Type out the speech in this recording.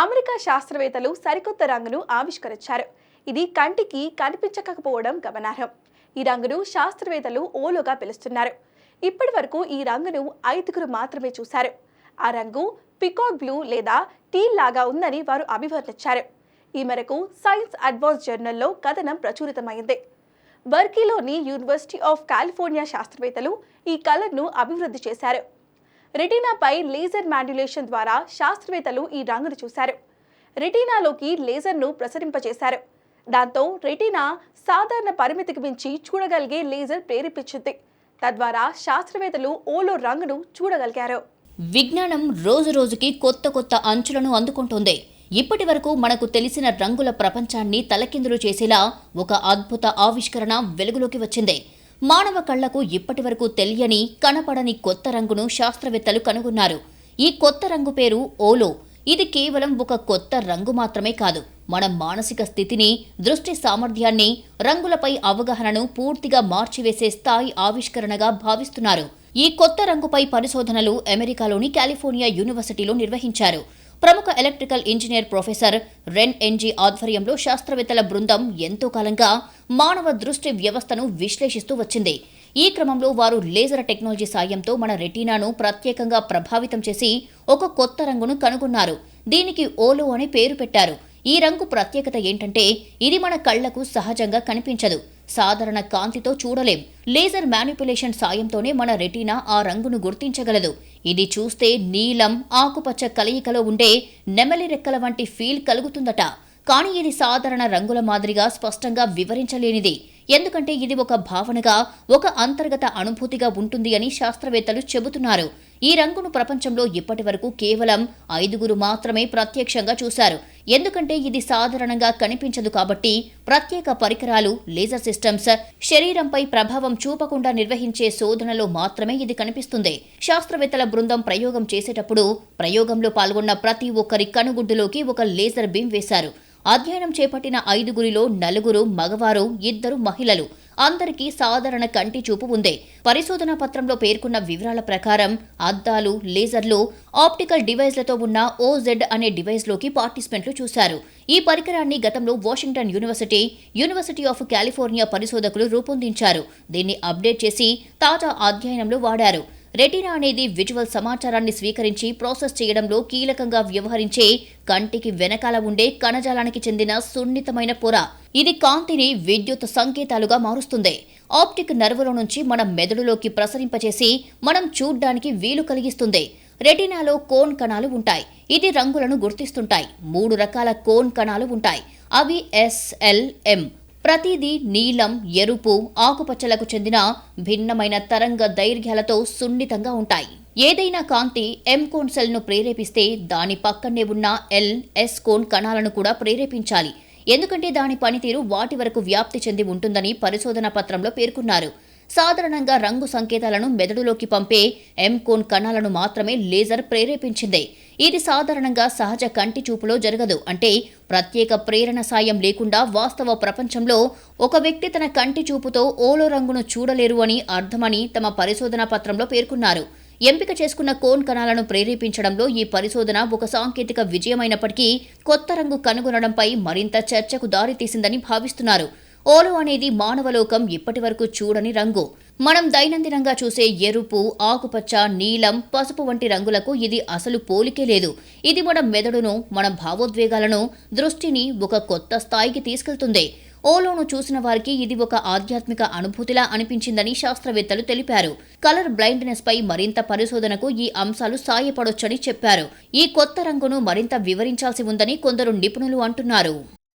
America శాస్త్రవేత్తలు సరికొత్త రంగును ఆవిష్కరించారు. ఇది కంటికి కనిపించకపోవడం గమనార్హం. ఈ రంగును శాస్త్రవేత్తలు ఓలోగా పిలుస్తున్నారు. ఇప్పటివరకు ఈ రంగును 5గురు మాత్రమే చూశారు. ఆ రంగు పికాక్ బ్లూ లేదా టీల్ లాగా ఉందని వారు అభివర్ణించారు. ఈ మేరకు సైన్స్ అడ్వాన్స్ జర్నల్లో కథనం ప్రచురితమైంది. బర్కీలోని యూనివర్సిటీ ఆఫ్ కాలిఫోర్నియా శాస్త్రవేత్తలు ఈ కలర్ను అభివృద్ధి చేశారు. రెటీనాపై లేజర్ మాడ్యులేషన్ ద్వారా శాస్త్రవేత్తలు ఈ రంగును చూశారు. రెటీనాలోకి లేజర్ను ప్రసరింపచేశారు. దాంతో రెటీనా సాధారణ పరిమితికి మించి చూడగలిగే లేజర్ ప్రేరేపించింది. తద్వారా శాస్త్రవేత్తలు ఓలో రంగును చూడగలిగారు. విజ్ఞానం రోజురోజుకి కొత్త కొత్త అంచులను అందుకుంటోంది. ఇప్పటి వరకు మనకు తెలిసిన రంగుల ప్రపంచాన్ని తలకిందులు చేసేలా ఒక అద్భుత ఆవిష్కరణ వెలుగులోకి వచ్చింది. మానవ కళ్లకు ఇప్పటి వరకు తెలియని, కనపడని కొత్త రంగును శాస్త్రవేత్తలు కనుగొన్నారు. ఈ కొత్త రంగు పేరు ఓలో. ఇది కేవలం ఒక కొత్త రంగు మాత్రమే కాదు, మన మానసిక స్థితిని, దృష్టి సామర్థ్యాన్ని, రంగులపై అవగాహనను పూర్తిగా మార్చివేసే స్థాయి ఆవిష్కరణగా భావిస్తున్నారు. ఈ కొత్త రంగుపై పరిశోధనలు అమెరికాలోని కాలిఫోర్నియా యూనివర్సిటీలో నిర్వహించారు. ప్రముఖ ఎలక్ట్రికల్ ఇంజనీర్ ప్రొఫెసర్ రెన్ ఎన్జీ ఆధ్వర్యంలో శాస్త్రవేత్తల బృందం ఎంతో కాలంగా మానవ దృష్టి వ్యవస్థను విశ్లేషిస్తూ వచ్చింది. ఈ క్రమంలో వారు లేజర్ టెక్నాలజీ సాయంతో మన రెటీనాను ప్రత్యేకంగా ప్రభావితం చేసి ఒక కొత్త రంగును కనుగొన్నారు. దీనికి ఓలో అని పేరు పెట్టారు. ఈ రంగు ప్రత్యేకత ఏంటంటే ఇది మన కళ్లకు సహజంగా కనిపించదు. సాధారణ కాంతితో చూడలేం. లేజర్ మ్యానిపులేషన్ సాయంతోనే మన రెటీనా ఆ రంగును గుర్తించగలదు. ఇది చూస్తే నీలం, ఆకుపచ్చ కలయికలో ఉండే నెమలి రెక్కల వంటి ఫీల్ కలుగుతుందట. కానీ ఇది సాధారణ రంగుల మాదిరిగా స్పష్టంగా వివరించలేనిది. ఎందుకంటే ఇది ఒక భావనగా, ఒక అంతర్గత అనుభూతిగా ఉంటుంది అని శాస్త్రవేత్తలు చెబుతున్నారు. ఈ రంగును ప్రపంచంలో ఇప్పటి వరకు కేవలం 5గురు మాత్రమే ప్రత్యక్షంగా చూశారు. ఎందుకంటే ఇది సాధారణంగా కనిపించదు కాబట్టి ప్రత్యేక పరికరాలు, లేజర్ సిస్టమ్స్ శరీరంపై ప్రభావం చూపకుండా నిర్వహించే శోధనలో మాత్రమే ఇది కనిపిస్తుంది. శాస్త్రవేత్తల బృందం ప్రయోగం చేసేటప్పుడు ప్రయోగంలో పాల్గొన్న ప్రతి ఒక్కరి కనుగుడ్డులోకి ఒక లేజర్ బీమ్ వేశారు. అధ్యయనం చేపట్టిన 5గురిలో 4 మగవారు, 2 మహిళలు. అందరికీ సాధారణ కంటి చూపు ఉంది. పరిశోధనా పత్రంలో పేర్కొన్న వివరాల ప్రకారం అద్దాలు, లేజర్లు, ఆప్టికల్ డివైస్లతో ఉన్న ఓజెడ్ అనే డివైస్లోకి పార్టిసిపెంట్లు చూశారు. ఈ పరికరాన్ని గతంలో వాషింగ్టన్ యూనివర్సిటీ ఆఫ్ కాలిఫోర్నియా పరిశోధకులు రూపొందించారు. దీన్ని అప్డేట్ చేసి తాజా అధ్యయనంలో వాడారు. రెటీనా అనేది విజువల్ సమాచారాన్ని స్వీకరించి ప్రాసెస్ చేయడంలో కీలకంగా వ్యవహరించే కంటికి వెనకాల ఉండే కణజాలానికి చెందిన సున్నితమైన పొర. ఇది కాంతిని విద్యుత్ సంకేతాలుగా మారుస్తుంది. ఆప్టిక్ నర్వుల నుంచి మన మెదడులోకి ప్రసరింపచేసి మనం చూడ్డానికి వీలు కలిగిస్తుంది. రెటీనాలో కోన్ కణాలు ఉంటాయి. ఇది రంగులను గుర్తిస్తుంటాయి. 3 రకాల కోన్ కణాలు ఉంటాయి. అవి SLM. ప్రతిదీ నీలం, ఎరుపు, ఆకుపచ్చలకు చెందిన భిన్నమైన తరంగ దైర్ఘ్యాలతో సున్నితంగా ఉంటాయి. ఏదైనా కాంతి M కోన్ సెల్ను ప్రేరేపిస్తే దాని పక్కనే ఉన్న S కోన్ కణాలను కూడా ప్రేరేపించాలి. ఎందుకంటే దాని పనితీరు వాటి వరకు వ్యాప్తి చెంది ఉంటుందని పరిశోధనా పత్రంలో పేర్కొన్నారు. సాధారణంగా రంగు సంకేతాలను మెదడులోకి పంపే M కోన్ కణాలను మాత్రమే లేజర్ ప్రేరేపించింది. ఇది సాధారణంగా సహజ కంటి చూపులో జరగదు. అంటే ప్రత్యేక ప్రేరణ సాయం లేకుండా వాస్తవ ప్రపంచంలో ఒక వ్యక్తి తన కంటి చూపుతో ఓలో రంగును చూడలేరు అని అర్థమని తమ పరిశోధనా పత్రంలో పేర్కొన్నారు. ఎంపిక చేసుకున్న కోన్ కణాలను ప్రేరేపించడంలో ఈ పరిశోధన ఒక సాంకేతిక విజయమైనప్పటికీ కొత్త రంగు కనుగొనడంపై మరింత చర్చకు దారితీసిందని భావిస్తున్నారు. ఓలో అనేది మానవలోకం ఇప్పటి వరకు చూడని రంగు. మనం దైనందినంగా చూసే ఎరుపు, ఆకుపచ్చ, నీలం, పసుపు వంటి రంగులకు ఇది అసలు పోలికే లేదు. ఇది మన మెదడును, మన భావోద్వేగాలను, దృష్టిని ఒక కొత్త స్థాయికి తీసుకెళ్తుంది. ఓలోను చూసిన వారికి ఇది ఒక ఆధ్యాత్మిక అనుభూతిలా అనిపించిందని శాస్త్రవేత్తలు తెలిపారు. కలర్ బ్లైండ్నెస్ పై మరింత పరిశోధనకు ఈ అంశాలు సాయపడొచ్చని చెప్పారు. ఈ కొత్త రంగును మరింత వివరించాల్సి ఉందని కొందరు నిపుణులు అంటున్నారు.